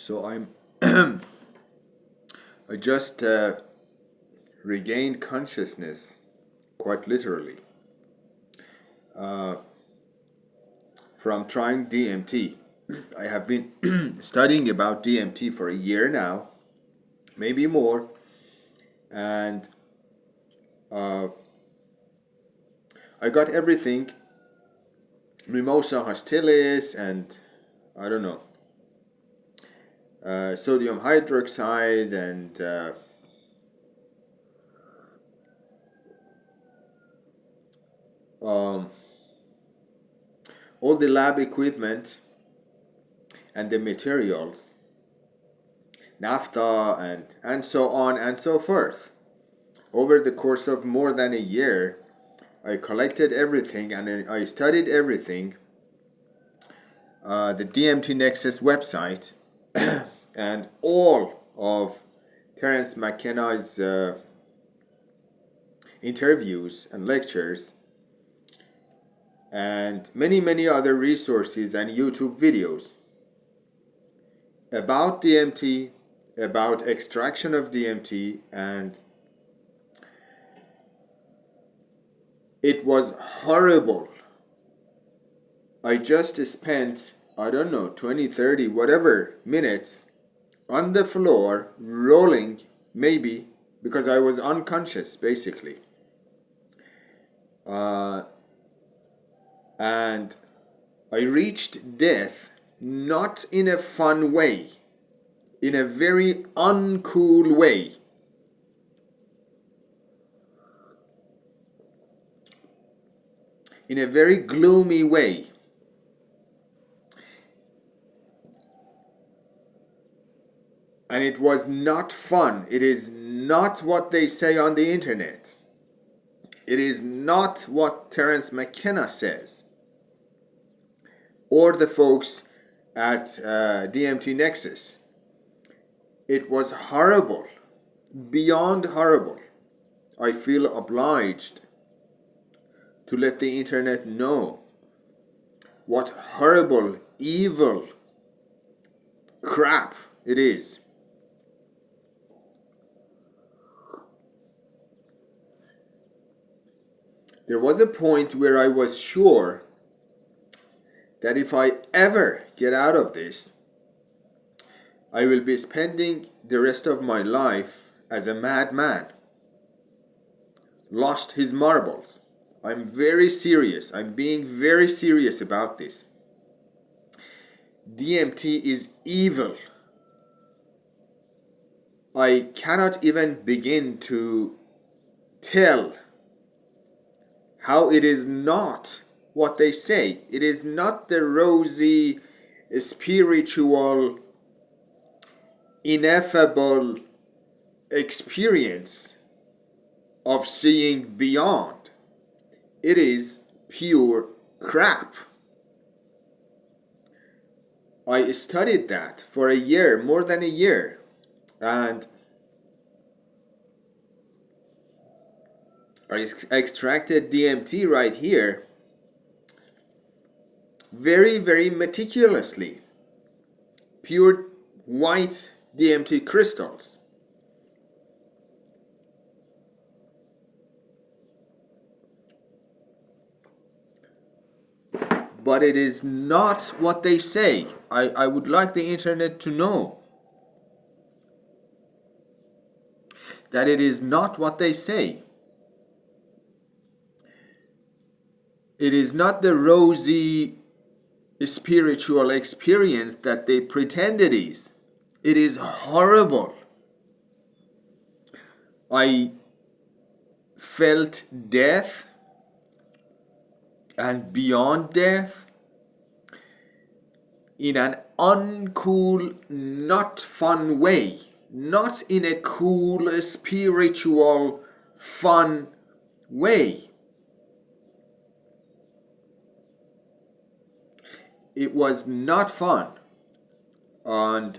So I just regained consciousness, quite literally, from trying DMT. I have been studying about DMT for a year now, maybe more, and I got everything, Mimosa hostilis, and I don't know, sodium hydroxide, and all the lab equipment and the materials, naphtha, and so on and so forth. Over the course of more than a year, I collected everything and I studied everything. The DMT Nexus website and all of Terence McKenna's interviews and lectures, and many other resources and YouTube videos about DMT, about extraction of DMT, and it was horrible. I just spent, I don't know, 20, 30, whatever minutes on the floor, rolling, maybe, because I was unconscious, basically. And I reached death not in a fun way, in a very uncool way. In a very gloomy way. And it was not fun. It is not what they say on the internet. It is not what Terence McKenna says, or the folks at DMT Nexus. It was horrible, beyond horrible. I feel obliged to let the internet know what horrible, evil crap it is. There was a point where I was sure that if I ever get out of this, I will be spending the rest of my life as a madman. Lost his marbles. I'm very serious. I'm being very serious about this. DMT is evil. I cannot even begin to tell how it is not what they say. It is not the rosy, spiritual, ineffable experience of seeing beyond. It is pure crap. I studied that for a year, more than a year, and I extracted DMT right here very meticulously. Pure white DMT crystals. But it is not what they say. I would like the internet to know that it is not what they say. It is not the rosy spiritual experience that they pretend it is. It is horrible. I felt death and beyond death in an uncool, not fun way. Not in a cool, spiritual, fun way. It was not fun. And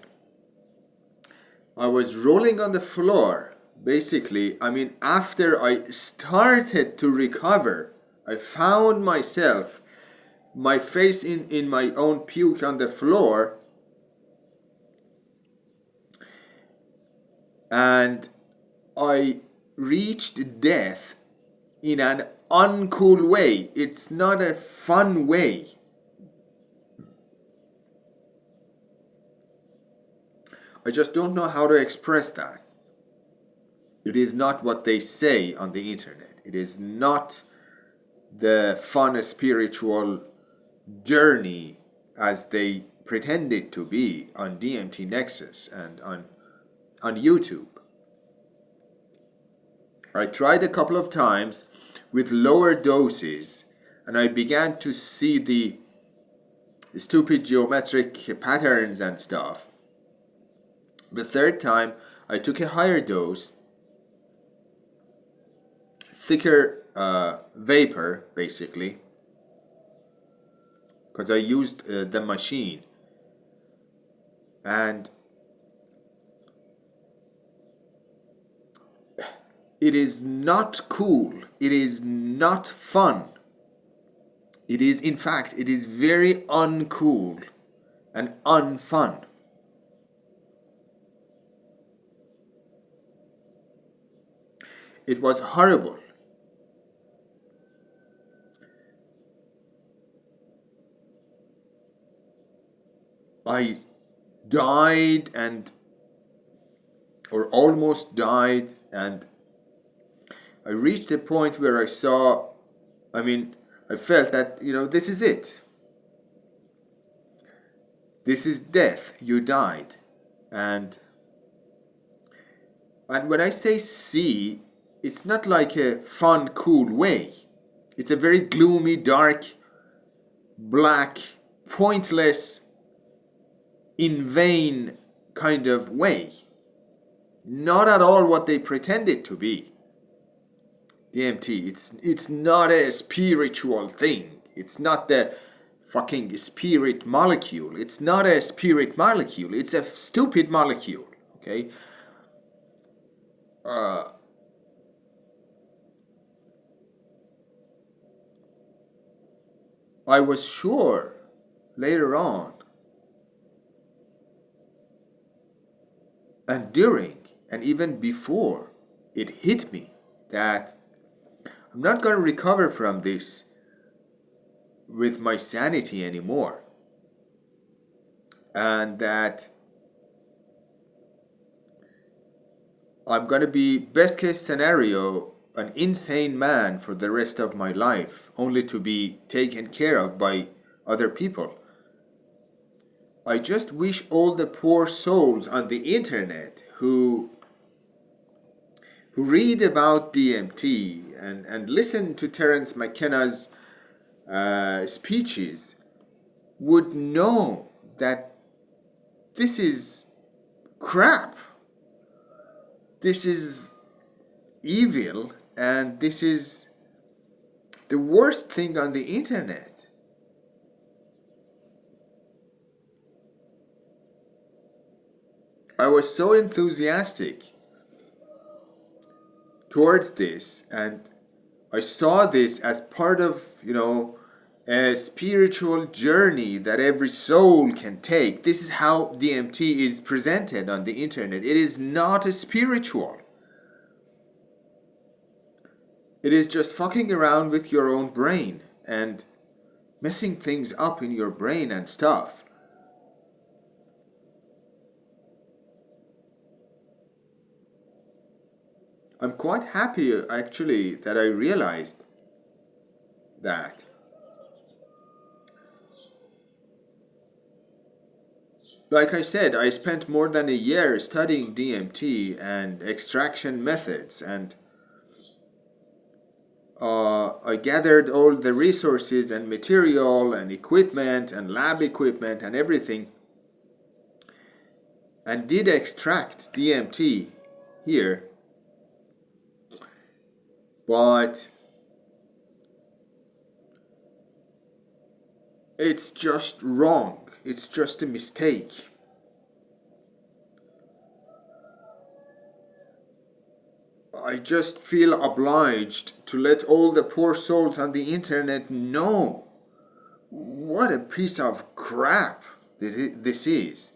I was rolling on the floor, basically. I mean, after I started to recover, I found myself, my face in my own puke on the floor, and I reached death in an uncool way. It's not a fun way. I just don't know how to express that. It is not what they say on the internet. It is not the fun spiritual journey as they pretend it to be on DMT Nexus and on YouTube. I tried a couple of times with lower doses, and I began to see the stupid geometric patterns and stuff. The third time, I took a higher dose, thicker vapor, basically, because I used the machine. And it is not cool. It is not fun. It is, in fact, it is very uncool and unfun. It was horrible. I died or almost died, and I reached a point where I felt that, this is it. This is death. You died. And when I say see, it's not like a fun, cool way. It's a very gloomy, dark, black, pointless, in vain kind of way. Not at all what they pretend it to be. DMT, it's not a spiritual thing. It's not the fucking spirit molecule. It's not a spirit molecule. It's a stupid molecule. Okay? I was sure later on and during and even before it hit me that I'm not going to recover from this with my sanity anymore, and that I'm going to be, best case scenario, an insane man for the rest of my life, only to be taken care of by other people. I just wish all the poor souls on the internet who read about DMT and listen to Terence McKenna's speeches would know that this is crap. This is evil, and this is the worst thing on the internet. I was so enthusiastic towards this, and I saw this as part of, a spiritual journey that every soul can take. This is how DMT is presented on the internet. It is not a spiritual. It is just fucking around with your own brain and messing things up in your brain and stuff. I'm quite happy, actually, that I realized that. Like I said, I spent more than a year studying DMT and extraction methods, and I gathered all the resources and material and equipment and lab equipment and everything, and did extract DMT here. But it's just wrong. It's just a mistake. I just feel obliged to let all the poor souls on the internet know what a piece of crap this is.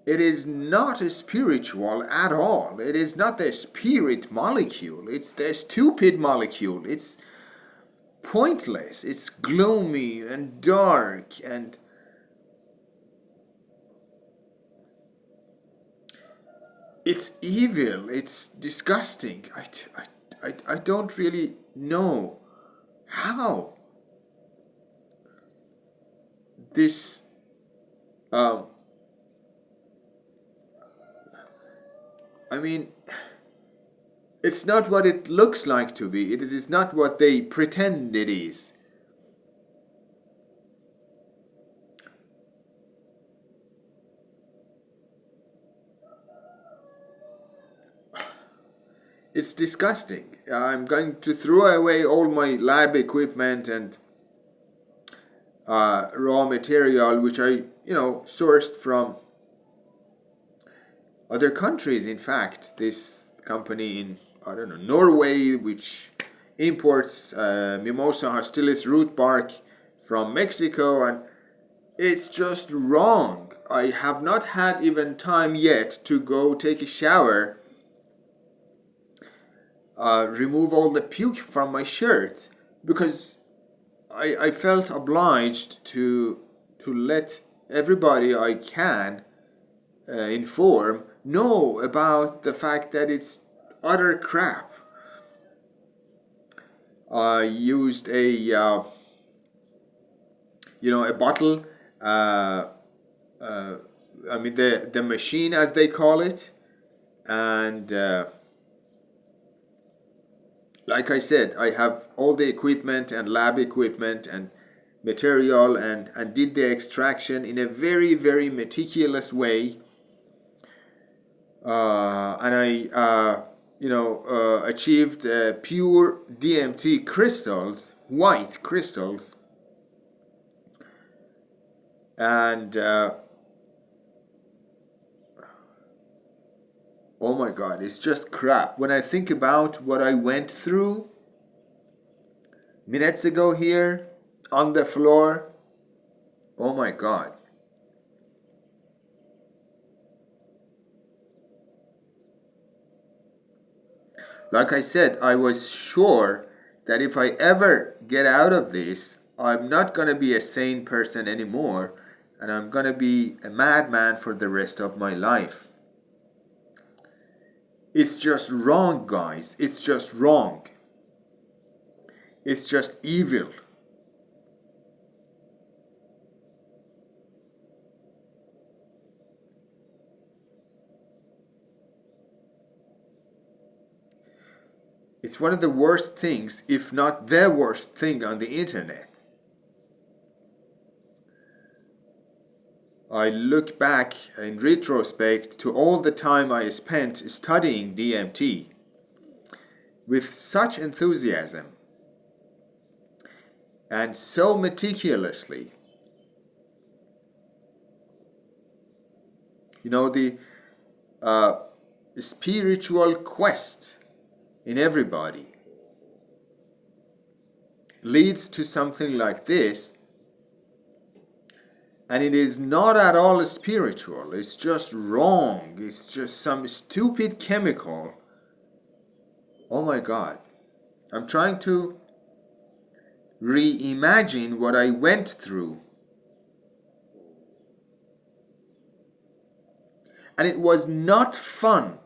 it is not spiritual at all. It is not the spirit molecule. It's the stupid molecule. It's pointless. It's gloomy and dark and it's evil. It's disgusting. I don't really know how this um, I mean, it's not what it looks like to be. It is not what they pretend it is. It's disgusting. I'm going to throw away all my lab equipment and raw material, which I sourced from other countries. In fact, this company in, I don't know, Norway, which imports Mimosa hostilis root bark from Mexico, and it's just wrong. I have not had even time yet to go take a shower, remove all the puke from my shirt, because I felt obliged to let everybody I can inform know about the fact that it's utter crap. I used a bottle. I mean the machine, as they call it, and like I said, I have all the equipment and lab equipment and material, and did the extraction in a very, very meticulous way. And I, achieved pure DMT crystals, white crystals. And oh my God, it's just crap. When I think about what I went through minutes ago here on the floor, oh my God. Like I said, I was sure that if I ever get out of this, I'm not going to be a sane person anymore, and I'm going to be a madman for the rest of my life. It's just wrong, guys. It's just wrong. It's just evil. It's one of the worst things, if not the worst thing on the internet. I look back in retrospect to all the time I spent studying DMT with such enthusiasm and so meticulously. The spiritual quest in everybody leads to something like this, and it is not at all spiritual. It's just wrong. It's just some stupid chemical. Oh my God. I'm trying to reimagine what I went through, and it was not fun.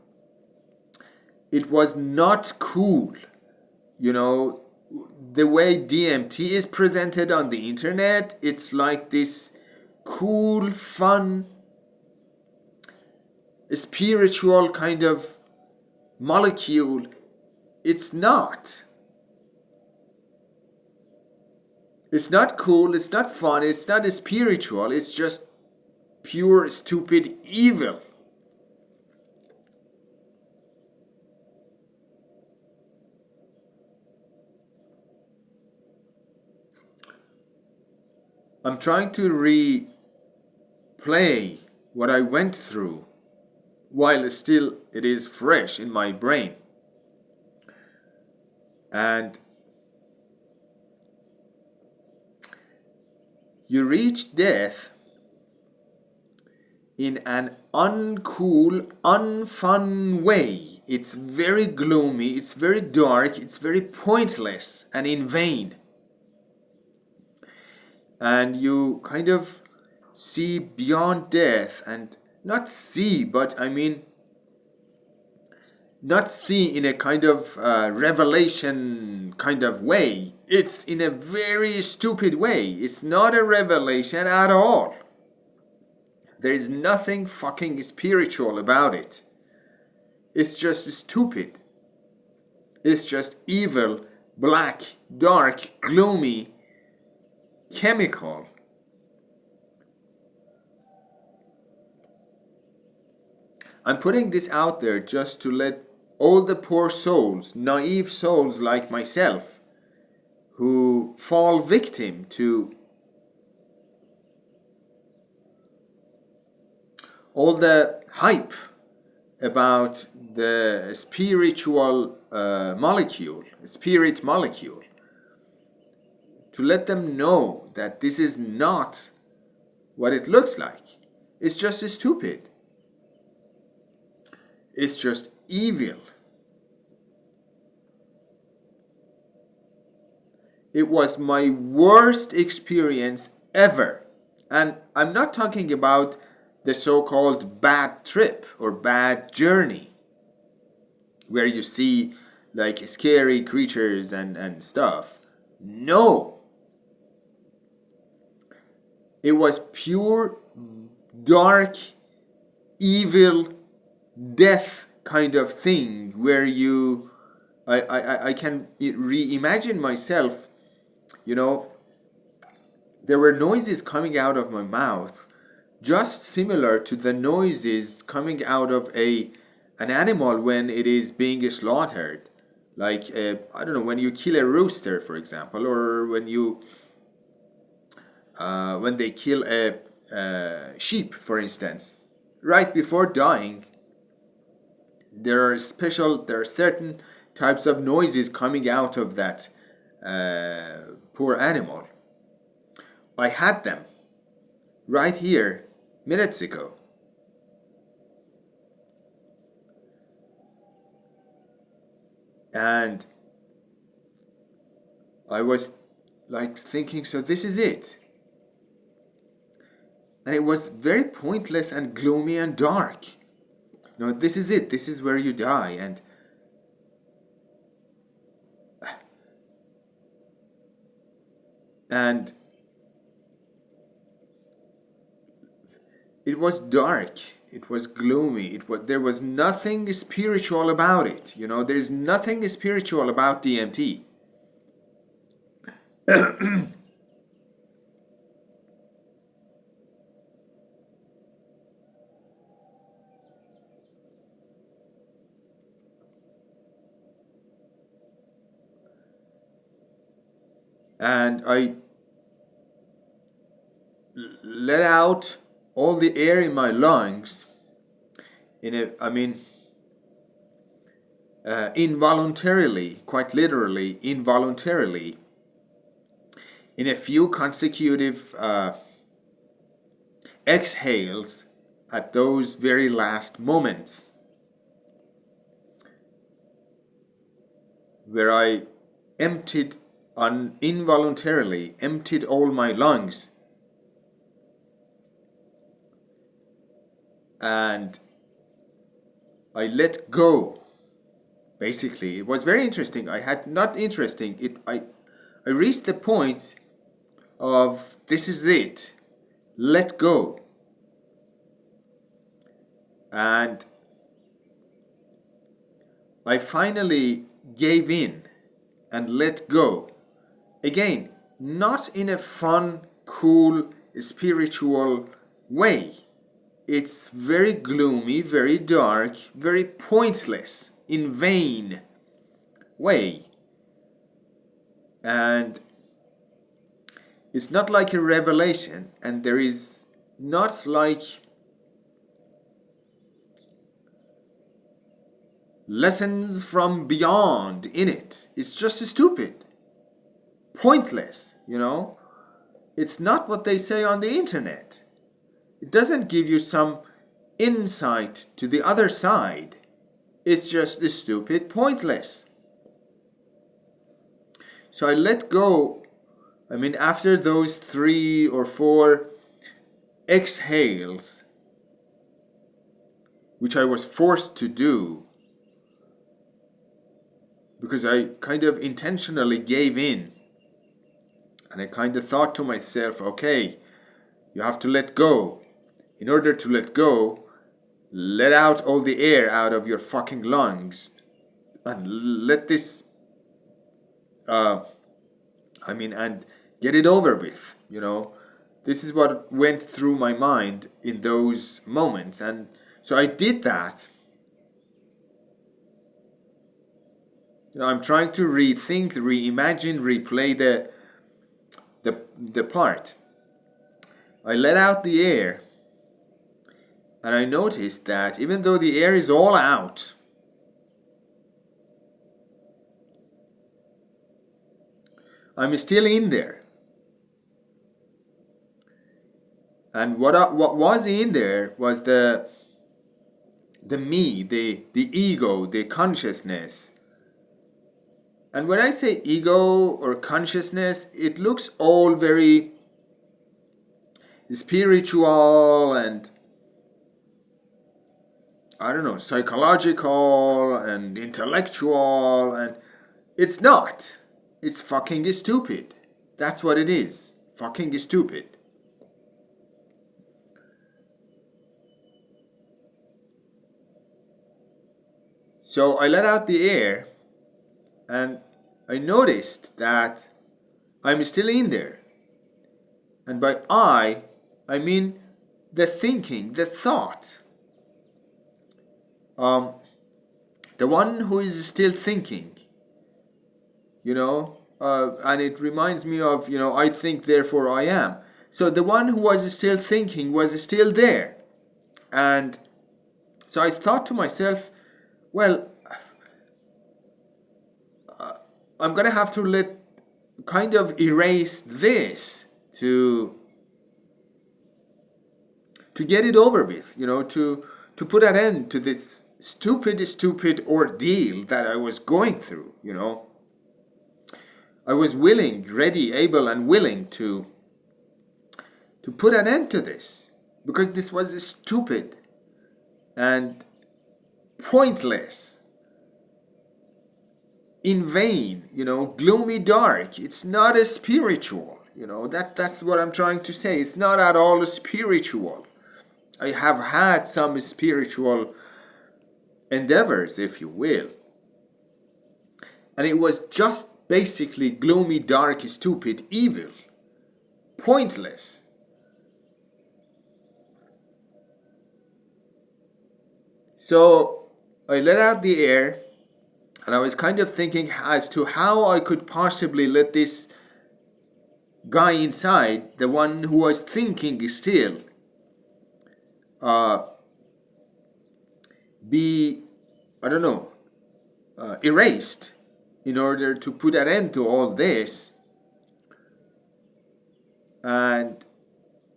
It was not cool. The way DMT is presented on the internet, it's like this cool, fun, spiritual kind of molecule. It's not. It's not cool, it's not fun, it's not spiritual, it's just pure, stupid evil. I'm trying to replay what I went through while still it is fresh in my brain. And you reach death in an uncool, unfun way. It's very gloomy, it's very dark, it's very pointless and in vain. And you kind of see beyond death, and not see, but I mean, not see in a kind of revelation kind of way. It's in a very stupid way. It's not a revelation at all. There is nothing fucking spiritual about it. It's just stupid. It's just evil, black, dark, gloomy, chemical. I'm putting this out there just to let all the poor souls, naive souls like myself, who fall victim to all the hype about the spiritual molecule, spirit molecule, to let them know that this is not what it looks like. It's just stupid. It's just evil. It was my worst experience ever. And I'm not talking about the so-called bad trip or bad journey, where you see like scary creatures and stuff. No. It was pure, dark, evil, death kind of thing where I can reimagine myself, there were noises coming out of my mouth just similar to the noises coming out of an animal when it is being slaughtered. Like, I don't know, when you kill a rooster, for example, or when they kill a sheep, for instance. Right before dying, there are certain types of noises coming out of that poor animal. I had them right here minutes ago. And I was like thinking, so this is it. And it was very pointless and gloomy and dark. This is it. This is where you die. And it was dark. It was gloomy. There was nothing spiritual about it. There's nothing spiritual about DMT. And I let out all the air in my lungs involuntarily, quite literally, involuntarily, in a few consecutive exhales at those very last moments, where I involuntarily emptied all my lungs. And I let go. Basically, it was very interesting. I reached the point of, this is it. Let go. And I finally gave in and let go. Again, not in a fun, cool, spiritual way. It's very gloomy, very dark, very pointless, in vain way. And it's not like a revelation, and there is not like lessons from beyond in it. It's just stupid, pointless, It's not what they say on the internet. It doesn't give you some insight to the other side. It's just stupid, pointless. So I let go. I mean, after those 3 or 4 exhales, which I was forced to do because I kind of intentionally gave in. And I kind of thought to myself, okay, you have to let go. In order to let go, let out all the air out of your fucking lungs and let this, and get it over with, you know. This is what went through my mind in those moments. And so I did that. You know, I'm trying to rethink, reimagine, replay the part. I let out the air, and I noticed that even though the air is all out, I'm still in there. And what was in there was the me, the ego, the consciousness. And when I say ego or consciousness, it looks all very spiritual and, I don't know, psychological and intellectual, and it's not. It's fucking stupid. That's what it is. Fucking stupid. So I let out the air, and I noticed that I'm still in there. And by I mean the thinking, the thought. The one who is still thinking, you know, and it reminds me of, you know, I think, therefore I am. So the one who was still thinking was still there. And so I thought to myself, well, I'm going to have to kind of erase this to get it over with, you know, to put an end to this stupid ordeal that I was going through, you know. I was willing, ready, able, and willing to put an end to this, because this was stupid and pointless, in vain, you know, gloomy, dark. It's not a spiritual, you know, that's what I'm trying to say. It's not at all spiritual. I have had some spiritual endeavors, if you will, and it was just basically gloomy, dark, stupid, evil, pointless. So I let out the air, and I was kind of thinking as to how I could possibly let this guy inside, the one who was thinking still, be, I don't know, erased, in order to put an end to all this. And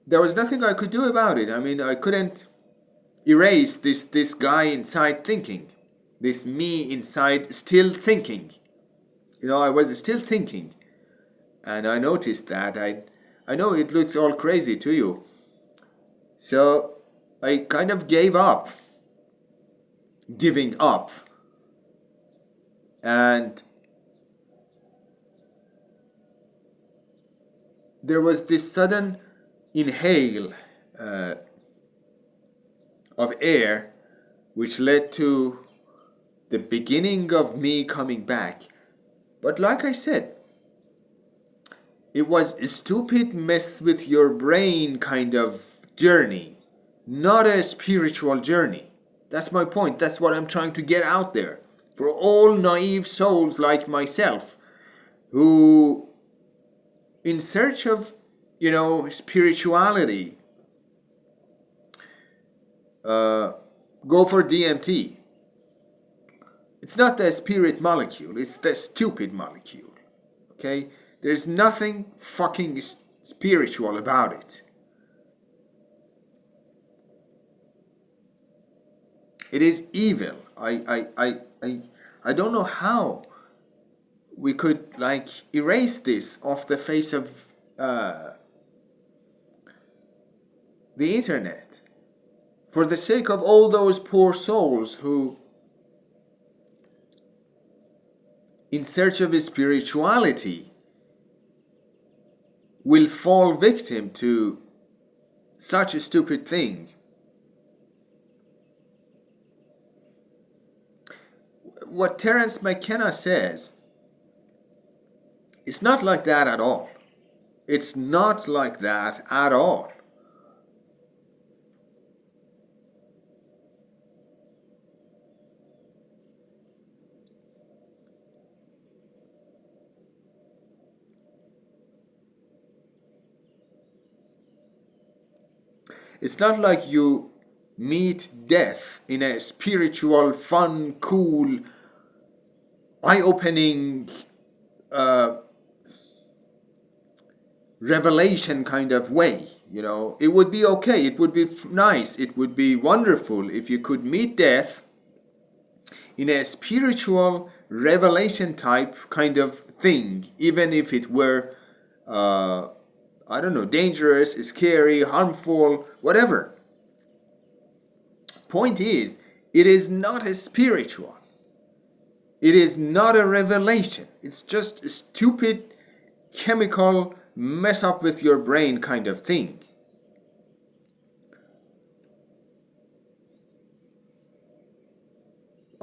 there was nothing I could do about it. I mean, I couldn't erase this guy inside thinking, this me inside still thinking. You know, I was still thinking, and I noticed that. I know it looks all crazy to you. So I kind of gave up, giving up, and there was this sudden inhale of air, which led to the beginning of me coming back. But like I said, it was a stupid mess with your brain kind of journey, not a spiritual journey. That's my point. That's what I'm trying to get out there for all naive souls like myself, who, in search of, you know, spirituality, go for DMT. It's not the spirit molecule, it's the stupid molecule. Okay? There's nothing fucking spiritual about it. It is evil. I don't know how we could like erase this off the face of the internet for the sake of all those poor souls who, in search of spirituality, will fall victim to such a stupid thing. What Terence McKenna says, it's not like that at all. It's not like that at all. It's not like you meet death in a spiritual, fun, cool, eye-opening revelation kind of way. You know, it would be okay, it would be nice, it would be wonderful if you could meet death in a spiritual revelation type kind of thing, even if it were I don't know, dangerous, scary, harmful, whatever. Point is, it is not a spiritual. It is not a revelation. It's just a stupid chemical mess up with your brain kind of thing.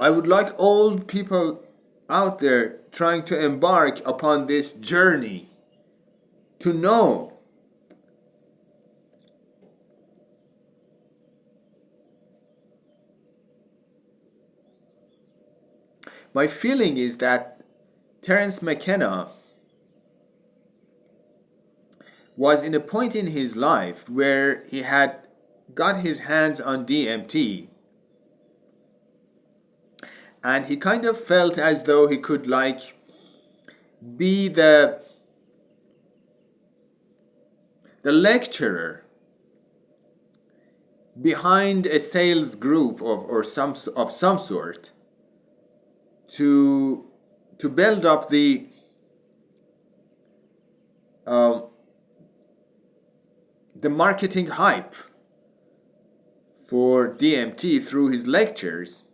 I would like all people out there trying to embark upon this journey to know my feeling is that Terence McKenna was in a point in his life where he had got his hands on DMT, and he kind of felt as though he could like be the lecturer behind a sales group of some sort to build up the marketing hype for DMT through his lectures,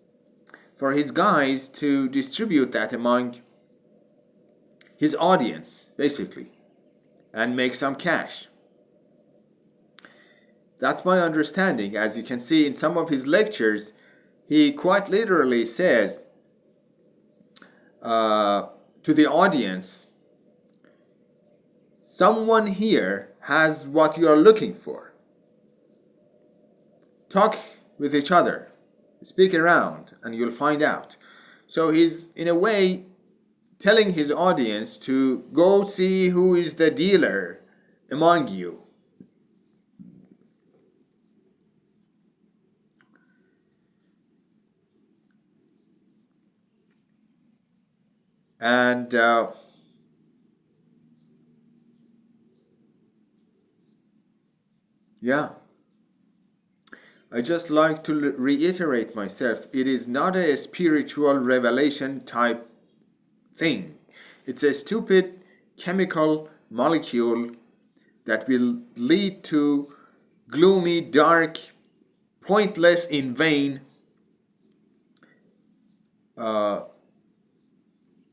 for his guys to distribute that among his audience, basically, and make some cash. That's my understanding. As you can see in some of his lectures, he quite literally says to the audience, someone here has what you are looking for. Talk with each other, speak around, and you'll find out. So he's in a way telling his audience to go see who is the dealer among you. And yeah, I just like to reiterate myself. It is not a spiritual revelation type thing. It's a stupid chemical molecule that will lead to gloomy, dark, pointless, in vain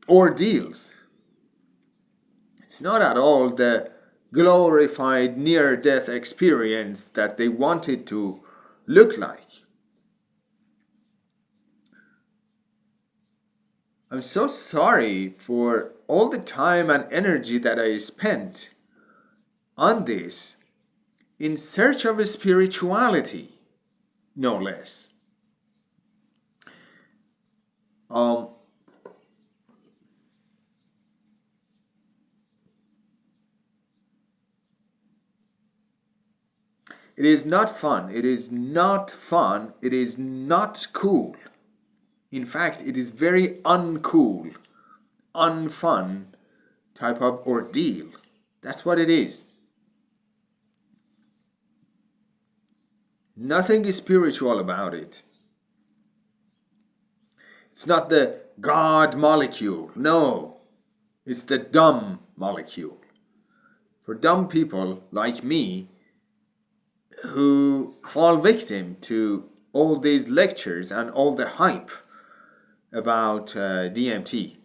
ordeals. It's not at all the glorified near-death experience that they wanted to look like. I'm so sorry for all the time and energy that I spent on this in search of a spirituality, no less. It is not fun. It is not fun. It is not cool. In fact, it is very uncool, unfun type of ordeal. That's what it is. Nothing is spiritual about it. It's not the God molecule. No, it's the dumb molecule. For dumb people like me who fall victim to all these lectures and all the hype about DMT.